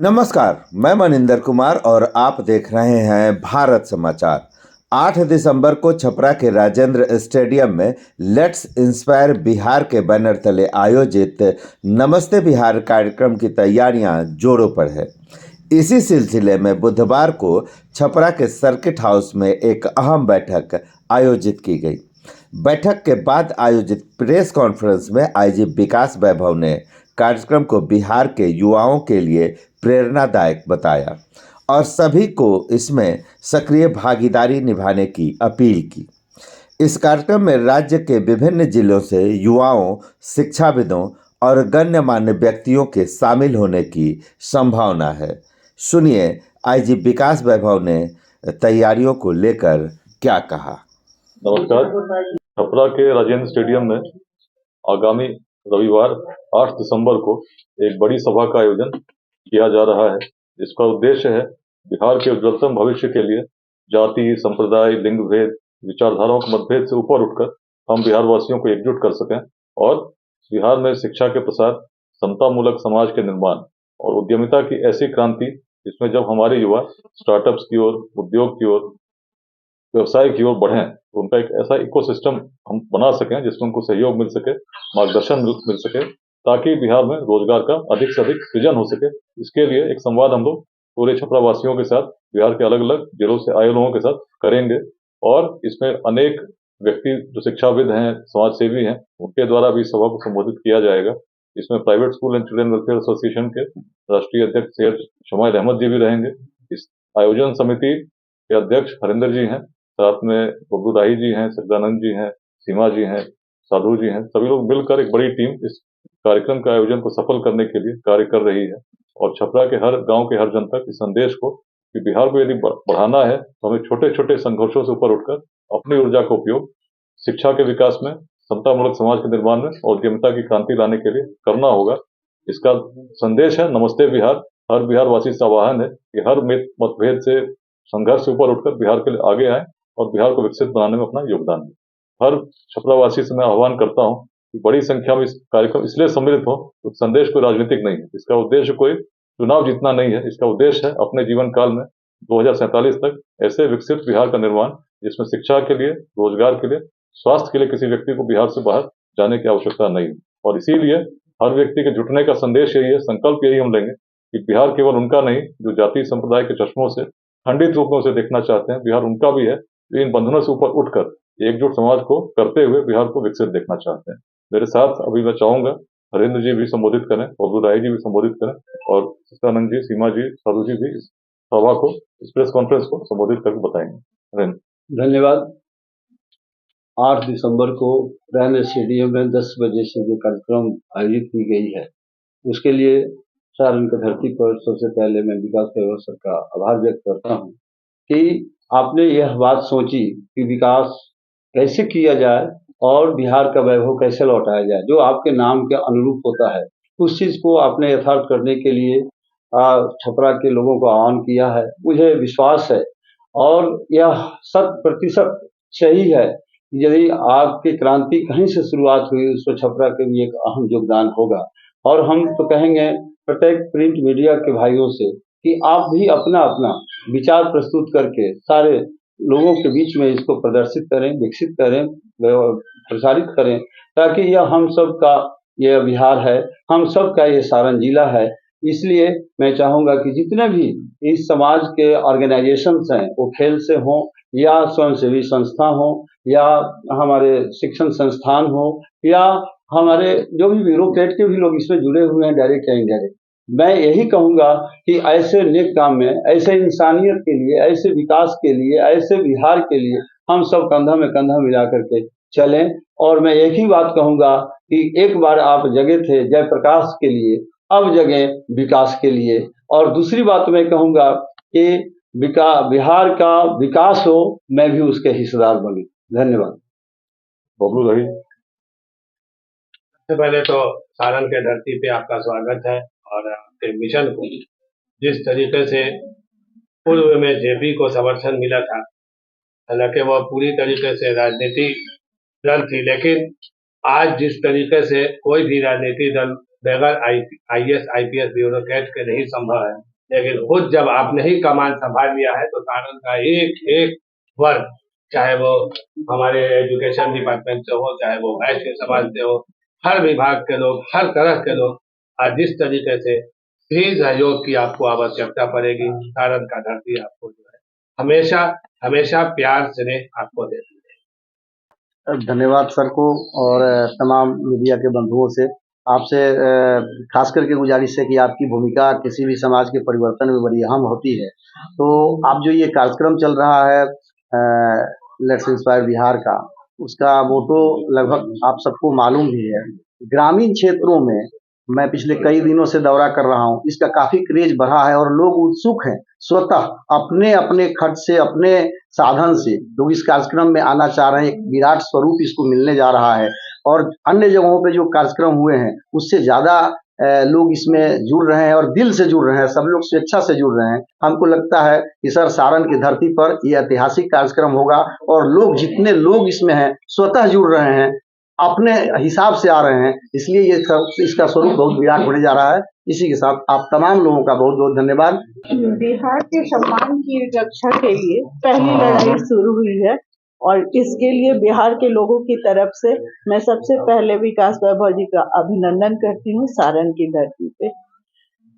नमस्कार, मैं मनिंदर कुमार और आप देख रहे हैं भारत समाचार। 8 दिसंबर को छपरा के राजेंद्र स्टेडियम में लेट्स इंस्पायर बिहार के बैनर तले आयोजित नमस्ते बिहार कार्यक्रम की तैयारियां जोरों पर है। इसी सिलसिले में बुधवार को छपरा के सर्किट हाउस में एक अहम बैठक आयोजित की गई। बैठक के बाद आयोजित प्रेस कॉन्फ्रेंस में आईजी विकास वैभव ने कार्यक्रम को बिहार के युवाओं के लिए प्रेरणादायक बताया और सभी को इसमें सक्रिय भागीदारी निभाने की अपील की। इस कार्यक्रम में राज्य के विभिन्न जिलों से युवाओं, शिक्षाविदों और गण्यमान्य व्यक्तियों के शामिल होने की संभावना है। सुनिए आईजी विकास वैभव ने तैयारियों को लेकर क्या कहा। नमस्कार। छपरा के राजेंद्र स्टेडियम में आगामी रविवार 8 दिसंबर को एक बड़ी सभा का आयोजन किया जा रहा है। इसका उद्देश्य है बिहार के उज्ज्वलतम भविष्य के लिए जाति, संप्रदाय, लिंग भेद, विचारधाराओं के मतभेद से ऊपर उठकर हम बिहार वासियों को एकजुट कर सकें और बिहार में शिक्षा के प्रसार, समतामूलक समाज के निर्माण और उद्यमिता की ऐसी क्रांति जिसमें जब हमारे युवा स्टार्टअप्स की ओर, उद्योग की ओर, व्यवसाय की ओर बढ़ें तो उनका एक ऐसा इकोसिस्टम हम बना सकें जिसमें उनको सहयोग मिल सके, मार्गदर्शन मिल सके, ताकि बिहार में रोजगार का अधिक से अधिक सृजन हो सके। इसके लिए एक संवाद हम लोग पूरे छपरा वासियों के साथ, बिहार के अलग अलग जिलों से आए लोगों के साथ करेंगे और इसमें अनेक व्यक्ति जो शिक्षाविद हैं, समाज सेवी हैं, उनके द्वारा भी सभा को संबोधित किया जाएगा। इसमें private school and children welfare association के राष्ट्रीय अध्यक्ष सैयद शुमाइल अहमद जी भी रहेंगे। इस आयोजन समिति के अध्यक्ष हरिंदर जी हैं, साथ में बबलू राही जी हैं, सज्जानंद जी हैं, सीमा जी हैं, साधु जी हैं। सभी लोग मिलकर एक बड़ी टीम इस कार्यक्रम के आयोजन को सफल करने के लिए कार्य कर रही है और छपरा के हर गांव के हर जन तक इस संदेश को कि बिहार को यदि बढ़ाना है तो हमें छोटे छोटे संघर्षों से ऊपर उठकर अपनी ऊर्जा का उपयोग शिक्षा के विकास में, समतामूलक समाज के निर्माण में और उद्यमिता की क्रांति लाने के लिए करना होगा। इसका संदेश है नमस्ते बिहार। हर बिहार वासी से आह्वान है कि हर मतभेद से, संघर्ष से ऊपर उठकर बिहार के लिए आगे आए और बिहार को विकसित बनाने में अपना योगदान दें। हर छपरावासी से मैं आह्वान करता हूं कि बड़ी संख्या में इस कार्यक्रम इसलिए सम्मिलित हो तो संदेश कोई राजनीतिक नहीं है। इसका उद्देश्य कोई चुनाव जीतना नहीं है। इसका उद्देश्य है अपने जीवन काल में 2047 तक ऐसे विकसित बिहार का निर्माण जिसमें शिक्षा के लिए, रोजगार के लिए, स्वास्थ्य के लिए किसी व्यक्ति को बिहार से बाहर जाने की आवश्यकता नहीं है। और इसीलिए हर व्यक्ति के जुटने का संदेश यही है, संकल्प यही हम लेंगे कि बिहार केवल उनका नहीं जो जाति संप्रदाय के चश्मों से, खंडित रूपों से देखना चाहते हैं, बिहार उनका भी है। इन बंधनों से ऊपर उठकर एकजुट समाज को करते हुए बिहार को विकसित देखना चाहते हैं। मेरे साथ अभी मैं चाहूंगा हरिंद्र जी भी संबोधित करें, बबलू राय जी भी संबोधित करें और सत्यानंद जी, सीमा जी, साधु जी भी इस सभा को, इस प्रेस कॉन्फ्रेंस को संबोधित करके बताएंगे। हरिंद्र। धन्यवाद। 8 दिसंबर को राजेंद्र स्टेडियम में 10 बजे से जो कार्यक्रम आयोजित की गई है उसके लिए सारण की धरती पर सबसे पहले मैं विकास वैभव सर का आभार व्यक्त करता हूं कि आपने यह बात सोची कि विकास कैसे किया जाए और बिहार का वैभव कैसे लौटाया जाए, जो आपके नाम के अनुरूप होता है। उस चीज को आपने यथार्थ करने के लिए छपरा के लोगों को आह्वान किया है। मुझे विश्वास है और यह 100% सही है। यदि आपकी क्रांति कहीं से शुरुआत हुई उसमें छपरा के भी एक अहम योगदान होगा। और हम तो कहेंगे प्रत्येक प्रिंट मीडिया के भाइयों से कि आप भी अपना अपना विचार प्रस्तुत करके सारे लोगों के बीच में इसको प्रदर्शित करें, विकसित करें, प्रसारित करें, ताकि यह हम सब का यह बिहार है, हम सब का ये सारण जिला है। इसलिए मैं चाहूंगा कि जितने भी इस समाज के ऑर्गेनाइजेशंस हैं, वो खेल से हों या स्वयंसेवी संस्था हो या हमारे शिक्षण संस्थान हो या हमारे जो भी ब्यूरोक्रेट के भी लोग इसमें जुड़े हुए हैं डायरेक्ट या इनडायरेक्ट, मैं यही कहूंगा कि ऐसे नेक काम में, ऐसे इंसानियत के लिए, ऐसे विकास के लिए, ऐसे बिहार के लिए हम सब कंधा में कंधा मिला करके चलें। और मैं एक ही बात कहूंगा कि एक बार आप जगे थे जयप्रकाश के लिए, अब जगे विकास के लिए। और दूसरी बात मैं कहूंगा कि बिहार का विकास हो, मैं भी उसके हिस्सेदार बनूं। धन्यवाद। बबलू राही। सबसे पहले तो सारण के धरती पे आपका स्वागत है और आपके मिशन को जिस तरीके से पूर्व में जेपी को समर्थन मिला था, हालांकि वह पूरी तरीके से राजनीति दल थी, लेकिन आज जिस तरीके से कोई भी राजनीतिक दल बगैर IAS IPS ब्यूरोक्रेट के नहीं संभव है, लेकिन खुद जब आपने ही कमान संभाल लिया है तो सारण का एक एक वर्ग, चाहे वो हमारे एजुकेशन डिपार्टमेंट से हो, चाहे वो वैश्य समाज से हो, हर विभाग के लोग, हर तरह के लोग, आज जिस तरीके से भी सहयोग की आपको आवश्यकता पड़ेगी, सारण का धरती आपको जो है हमेशा हमेशा प्यार स्नेह आपको देती है। धन्यवाद सर को और तमाम मीडिया के बंधुओं से। आपसे खास करके गुजारिश है कि आपकी भूमिका किसी भी समाज के परिवर्तन में बड़ी अहम होती है। तो आप जो ये कार्यक्रम चल रहा है लेट्स इंस्पायर बिहार का, उसका मोटो लगभग आप सबको मालूम भी है। ग्रामीण क्षेत्रों में मैं पिछले कई दिनों से दौरा कर रहा हूँ, इसका काफी क्रेज बढ़ा है और लोग उत्सुक हैं, स्वतः अपने अपने खर्च से, अपने साधन से लोग इस कार्यक्रम में आना चाह रहे हैं। एक विराट स्वरूप इसको मिलने जा रहा है और अन्य जगहों पे जो कार्यक्रम हुए हैं उससे ज्यादा लोग इसमें जुड़ रहे हैं और दिल से जुड़ रहे हैं, सब लोग स्वेच्छा से जुड़ रहे हैं। हमको लगता है कि सर सारण की धरती पर यह ऐतिहासिक कार्यक्रम होगा और लोग, जितने लोग इसमें हैं, स्वतः जुड़ रहे हैं, अपने हिसाब से आ रहे हैं, इसलिए ये इसका स्वरूप बहुत विराट होने जा रहा है। इसी के साथ आप तमाम लोगों का बहुत बहुत धन्यवाद। बिहार के सम्मान की रक्षा के लिए पहली लड़ाई शुरू हुई है और इसके लिए बिहार के लोगों की तरफ से मैं सबसे पहले विकास वैभव जी का अभिनंदन करती हूँ। सारण की धरती पे,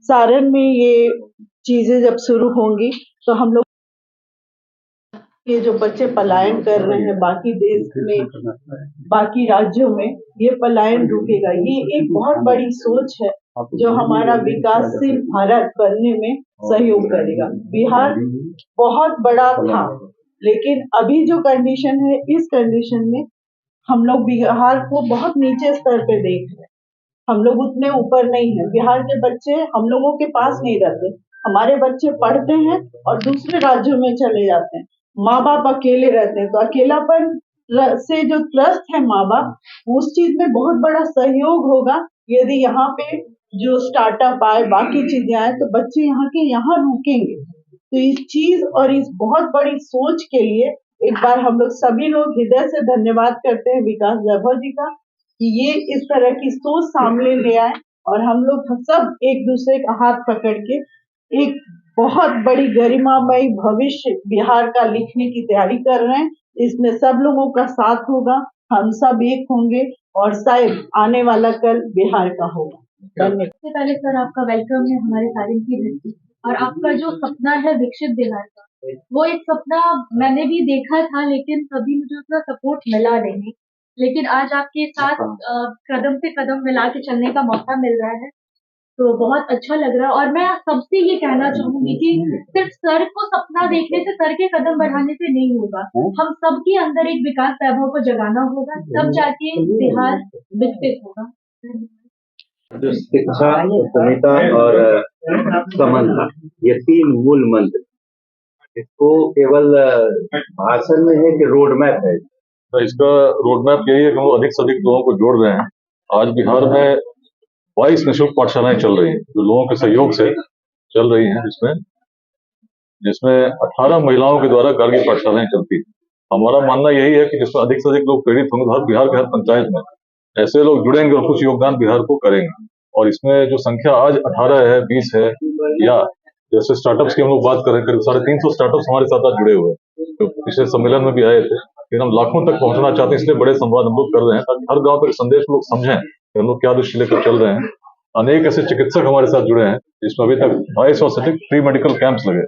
सारण में ये चीजें जब शुरू होंगी तो हम लोग, ये जो बच्चे पलायन कर रहे हैं बाकी देश में, बाकी राज्यों में, ये पलायन रुकेगा। ये एक बहुत बड़ी सोच है जो हमारा विकासशील भारत बनने में सहयोग करेगा। बिहार बहुत बड़ा था, लेकिन अभी जो कंडीशन है, इस कंडीशन में हम लोग बिहार को बहुत नीचे स्तर पे देख रहे हैं। हम लोग उतने ऊपर नहीं है। बिहार के बच्चे हम लोगों के पास नहीं रहते, हमारे बच्चे पढ़ते हैं और दूसरे राज्यों में चले जाते हैं। माँ बाप अकेले रहते हैं, तो अकेलापन से जो त्रस्त है माँ बाप, उस चीज में बहुत बड़ा सहयोग होगा यदि यहाँ पे जो स्टार्टअप आए, बाकी चीजें आए, तो बच्चे यहाँ के यहाँ रुकेंगे। तो इस चीज और इस बहुत बड़ी सोच के लिए एक बार हम लोग सभी लोग हृदय से धन्यवाद करते हैं विकास वैभव जी का कि ये इस तरह की सोच सामने ले आए और हम लोग सब एक दूसरे का हाथ पकड़ के एक बहुत बड़ी गरिमामयी भविष्य बिहार का लिखने की तैयारी कर रहे हैं। इसमें सब लोगों का साथ होगा, हम सब एक होंगे और शायद आने वाला कल बिहार का होगा। धन्यवाद। सबसे पहले सर आपका वेलकम है हमारे सारण की धरती, और आपका जो सपना है विकसित बिहार का, वो एक सपना मैंने भी देखा था, लेकिन कभी मुझे उसका सपोर्ट मिला नहीं। लेकिन आज आपके साथ कदम से कदम मिला के चलने का मौका मिल रहा है, तो बहुत अच्छा लग रहा है। और मैं सबसे ये कहना चाहूंगी कि सिर्फ सर को सपना देखने से, सर के कदम बढ़ाने से नहीं होगा, हम सबके अंदर एक विकास वैभव को जगाना होगा, तब जाके बिहार विकसित होगा। जो शिक्षा, उपनीता और समन्वय, ये तीन मूल मंत्र, इसको केवल भाषण में है कि रोड मैप है? तो इसका रोड मैप यही है कि हम लोग अधिक से अधिक लोगों को जोड़ रहे हैं। आज बिहार में 22 निःशुल्क पाठशालाएं चल रही हैं, जो लोगों के सहयोग से चल रही हैं, जिसमें 18 महिलाओं के द्वारा घर की पाठशालाएं चलती हैं। हमारा मानना यही है कि जिसमें अधिक से अधिक लोग प्रेरित होंगे, हर बिहार के हर पंचायत में ऐसे लोग जुड़ेंगे और कुछ योगदान बिहार को करेंगे। और इसमें जो संख्या आज 18 है, 20 है, या जैसे स्टार्टअप्स की हम लोग बात करें, करीब 350 स्टार्टअप्स हमारे साथ आज जुड़े हुए हैं, जो पिछले सम्मेलन में भी आए थे। लेकिन हम लाखों तक पहुंचना चाहते हैं, इसलिए बड़े संवाद हम लोग कर रहे हैं, ताकि हर गांव तक संदेश लोग समझें कि हम लोग क्या दृष्टि लेकर चल रहे हैं। अनेक ऐसे चिकित्सक हमारे साथ जुड़े हैं, जिसमें अभी तक 250 से अधिक फ्री मेडिकल कैंप्स लगे,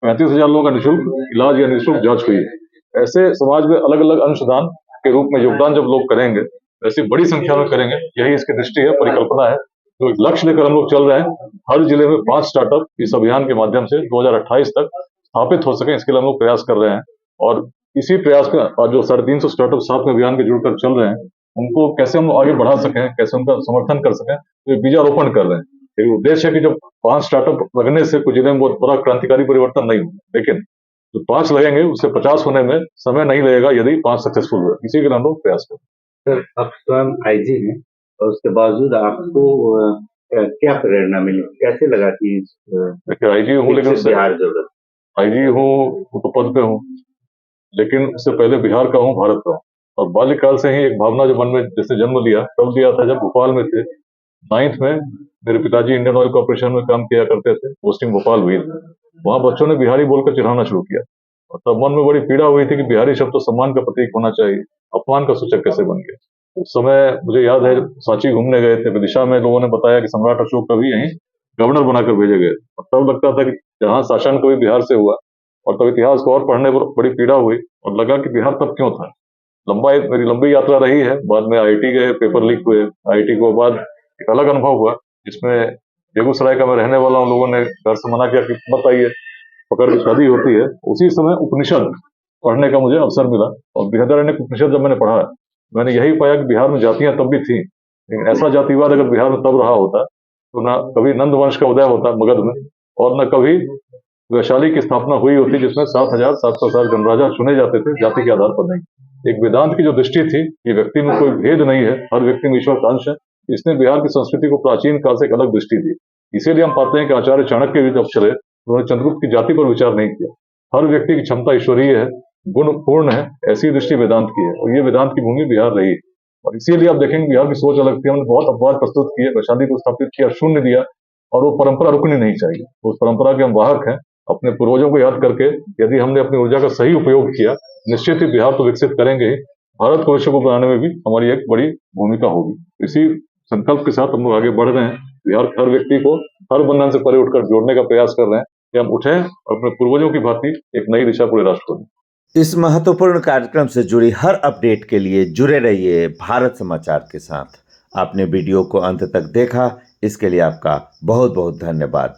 35,000 लोगों का निःशुल्क इलाज या निःशुल्क जांच हुई है। ऐसे समाज में अलग अलग अंशदान के रूप में योगदान जब लोग करेंगे, ऐसी बड़ी संख्या में करेंगे, यही इसकी दृष्टि है, परिकल्पना है। तो एक लक्ष्य लेकर हम लोग चल रहे हैं, हर जिले में 5 स्टार्टअप इस अभियान के माध्यम से 2028 तक स्थापित हो सके, इसके लिए हम लोग प्रयास कर रहे हैं। और इसी प्रयास में जो 350 स्टार्टअप साथ में अभियान के जुड़कर चल रहे हैं, उनको कैसे हम आगे बढ़ा सकें, कैसे उनका समर्थन कर सकें, तो बीजारोपण कर रहे हैं। ये उद्देश्य है कि जब 5 स्टार्टअप लगने से कुछ जिले में बहुत बड़ा क्रांतिकारी परिवर्तन नहीं हो, लेकिन जो 5 लगेंगे उससे 50 होने में समय नहीं लगेगा, यदि 5 सक्सेसफुल हुए। इसी के लिए हम लोग प्रयास करें। सर, आप स्वयं आईजी हैं और उसके बावजूद आपको क्या प्रेरणा मिली, कैसे लगा कि देखिए, आईजी हूँ, लेकिन बिहार जरूरत, आईजी हूँ तो पद पे हूँ, लेकिन उससे पहले बिहार का हूँ, भारत का हूँ। और बाल्यकाल से ही एक भावना जो मन में जैसे जन्म लिया, तब लिया था जब भोपाल में थे, 9th में मेरे पिताजी इंडियन ऑयल कॉर्पोरेशन में काम किया करते थे, पोस्टिंग भोपाल हुई थी। वहाँ बच्चों ने बिहारी बोलकर चिढ़ाना शुरू किया और तब मन में बड़ी पीड़ा हुई थी कि बिहारी शब्द तो सम्मान का प्रतीक होना चाहिए, अपमान का सूचक कैसे बन गया। उस समय मुझे याद है सांची घूमने गए थे, विदिशा में लोगों ने बताया कि सम्राट अशोक कभी यहीं गवर्नर बनाकर भेजे गए और तब लगता था कि जहाँ शासन कभी बिहार से हुआ, और तब इतिहास को और पढ़ने पर बड़ी पीड़ा हुई और लगा कि बिहार तब क्यों था। मेरी लंबी यात्रा रही है, बाद में IIT गए, पेपर लीक हुए, IIT के बाद एक अलग अनुभव हुआ जिसमें बेगूसराय का मैं रहने वाला हूँ, लोगों ने घर से मना किया कि मत आइए, पकड़ की शादी होती है। उसी समय उपनिषद पढ़ने का मुझे अवसर मिला और बृहदारण्यक उपनिषद जब मैंने पढ़ा, मैंने यही पाया कि बिहार में जातियां तब भी थी, लेकिन ऐसा जातिवाद अगर बिहार में तब रहा होता तो न कभी नंद वंश का उदय होता मगध में, और न कभी वैशाली की स्थापना हुई होती जिसमें 7,760 गणराजा चुने जाते थे जाति के आधार पर नहीं। एक वेदांत की जो दृष्टि थी कि व्यक्ति में कोई भेद नहीं है, हर व्यक्ति में ईश्वर का अंश है, इसने बिहार की संस्कृति को प्राचीन काल से एक अलग दृष्टि दी। इसीलिए हम पाते हैं कि आचार्य चाणक्य भी जब चले उन्होंने चंद्रगुप्त की जाति पर विचार नहीं किया। हर व्यक्ति की क्षमता ईश्वरीय है, गुण पूर्ण है, ऐसी दृष्टि वेदांत की है और ये वेदांत की भूमि बिहार रही। और इसीलिए आप देखेंगे बिहार की सोच अलग थी। हमने बहुत अपवाद प्रस्तुत किए, वैशाली को स्थापित किया, शून्य दिया, और वो परंपरा रुकनी नहीं चाहिए। उस परंपरा के हम वाहक हैं। अपने पूर्वजों को याद करके यदि हमने अपनी ऊर्जा का सही उपयोग किया, निश्चित ही बिहार तो विकसित करेंगे ही, भारत को विश्व को बनाने में भी हमारी एक बड़ी भूमिका होगी। इसी संकल्प के साथ हम लोग आगे बढ़ रहे हैं। बिहार हर व्यक्ति को हर बंधन से परे उठकर जोड़ने का प्रयास कर रहे हैं कि हम उठें और अपने पूर्वजों की भांति एक नई दिशा पूरे राष्ट्र को दें। इस महत्वपूर्ण कार्यक्रम से जुड़ी हर अपडेट के लिए जुड़े रहिए भारत समाचार के साथ। आपने वीडियो को अंत तक देखा, इसके लिए आपका बहुत बहुत धन्यवाद।